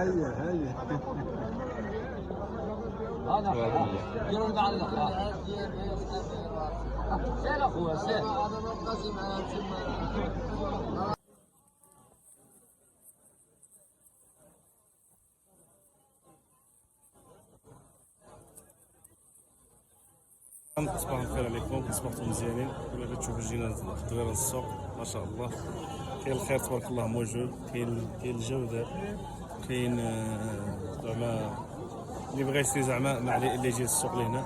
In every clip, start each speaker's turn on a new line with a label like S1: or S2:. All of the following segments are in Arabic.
S1: هيا
S2: هذا يرد على الله سير اخويا سير.
S3: صباح الخير عليكم، صباحكم مزيانين. كما كتشوفوا جينا تدوير السوق ما شاء الله، كاين الخير تبارك الله موجود، كاين الجوده، كاين زعما اللي بغى يشري زعما ما عليه الا يجي للسوق لهنا.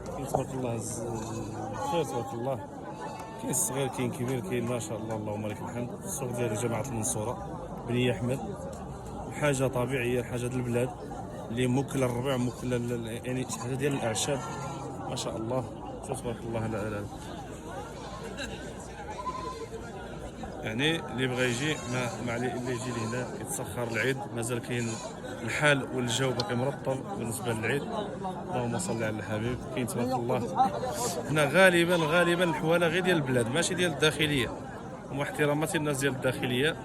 S3: كاين تبارك الله الخير تبارك الله، كاين الصغير كاين كبير، كاين ما شاء الله اللهم لك الحمد. السوق ديال جماعه المنصوره بني احمد، حاجه طبيعيه، حاجه ديال البلاد اللي موكله الربيع، موكله يعني شي حاجه ديال الاعشاب ما شاء الله. شوف تبارك الله. لا يعني اللي بغى يجي ما عليه الا يجي لهنا يتسخر العيد. مازال كاين الحال والجو باقي مرطب بالنسبه للعيد. اللهم صل على الحبيب. كاين تبارك الله هنا غالبا الحواله غير ديال البلاد ماشي ديال الداخليه، ومع احتراماتي الناس ديال الداخليه،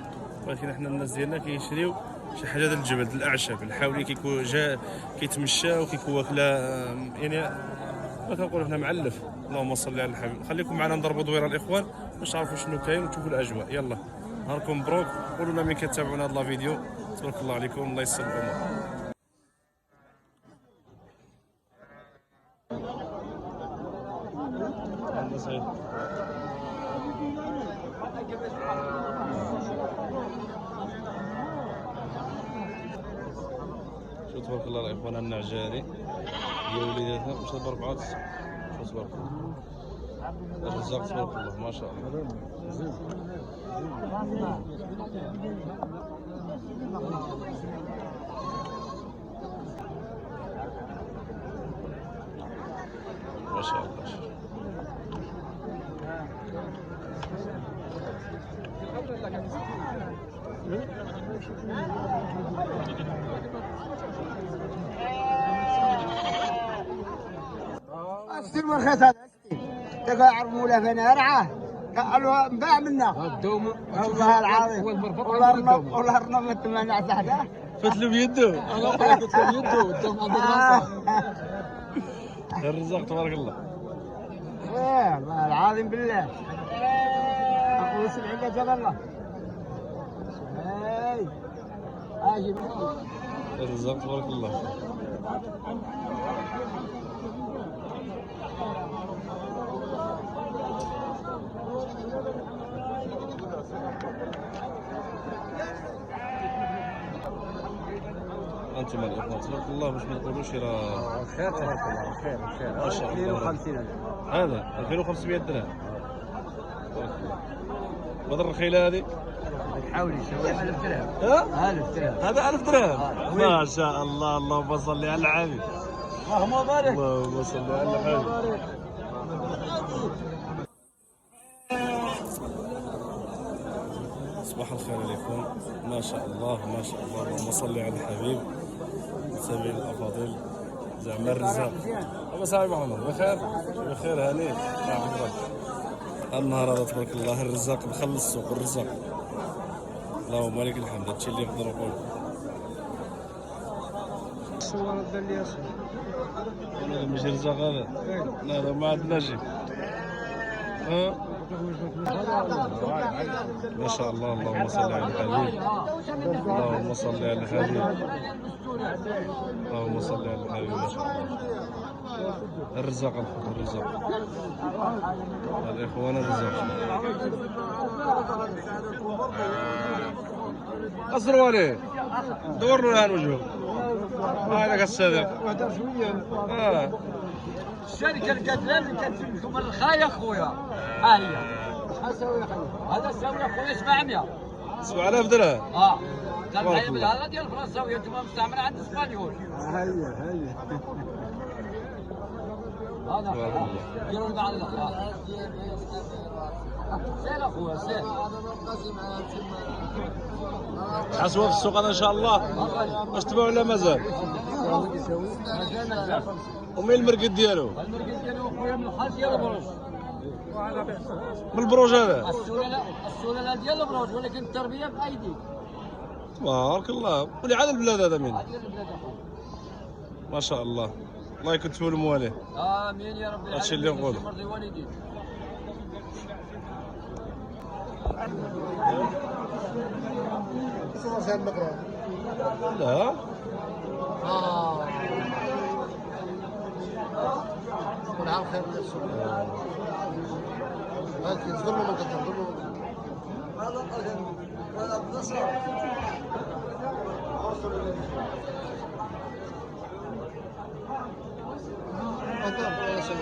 S3: ولكن احنا الناس ديالنا كيشريو شي حاجه ديال الجبل، ديال الاعشاب. الحاولي كيكون جا كيتمشى وكيكون واكله يعني ما كنقولوا هنا معلف. اللهم صل على الحبيب. خليكم معنا نضربوا دويره الاخوان باش تعرفوا شنو كاين وتشوفوا الاجواء. يلا نهاركم مبروك، قولوا لنا من كتابعونا هذا الفيديو. تبارك الله عليكم، الله يسر الامور. شوف تبارك الله الاخوان، النعجاري هي وليداتنا مش ب4 شوف تبارك الله. الرزاق تبارك الله ما شاء الله. ما شاء الله.
S1: اشتري من الخيط تقاعد مولا فينا رعاه قالوا انباع منا
S2: الدوم
S1: والله العظيم والله رنب الثمانية تحته
S3: فتلو بيده.
S2: انا قلت يده الدوم عند راسه.
S3: الرزاق تبارك الله.
S1: والله العظيم بالله اقول سبعين جاب الله. اجي
S3: الرزاق تبارك الله. انتم الاخوان تبارك الله باش ما نقولوش راه
S1: خير تبارك الله. خير
S3: ما شاء الله.
S1: 52
S3: هذا 2500 درهم تبارك الله. بدر الرخيله هذه
S1: حاول يسوي 1000 درهم.
S3: ها
S1: 1000 درهم
S3: هذا 1000 درهم ما شاء الله. اللهم صل على الحبيب.
S1: اللهم بارك.
S3: اللهم صل على الحبيب. صباح الخير عليكم. ما شاء الله ما شاء الله. اللهم صل على الحبيب. سبيل الافاضل زعما الرزاق. ابو سعيد محمد بخير بخير هاني حضرتك. النهار هذا تبارك الله الرزاق دخل السوق. الرزاق اللهم لك الحمد. هادشي اللي نقدر نقول.
S1: الصور ديال
S3: انا ماشي رزاق هذا. لا ما عندناش. ما شاء الله. اللهم صل على الحبيب. اللهم صل على الحبيب. اللهم صل على الحبيب. ما شاء الله. الرزاق الرزاق الاخوان الرزاق. اصروا عليه دور له الان وجهه. هذاك الصديق
S2: الشركه القتلان اللي كتسميكم الخايه اخويا. ها هي شحال ساوي اخويا؟ هذا ساوي اخويا 700.
S3: 7000 درهم.
S2: قال معايا بالهذا ديال الفرنساويه انتم مستعمله عند الاسبانيول.
S1: هيا
S2: هذا يرد على الله سير اخويا سير.
S3: حسوا في السوق هذا ان شاء الله. واش تباع ولا مازال؟ ومين المرقد ديالو؟
S2: المرقد ديالو اخويا من الخلف ديال البروج.
S3: من البروج هذا؟
S2: السلاله ديال البروج، ولكن التربيه بايدي.
S3: تبارك الله. ولي عاد البلاد هذا منين؟ ما شاء الله، الله يكتبوا المواليه.
S2: امين يا رب العالمين.
S3: هادشي اللي نقولو.
S2: مرضي والديك.
S3: لا
S1: والعام خير من السوق. هاك ظلموا من قدام ظلموا. هذا بنصر. ولا شيء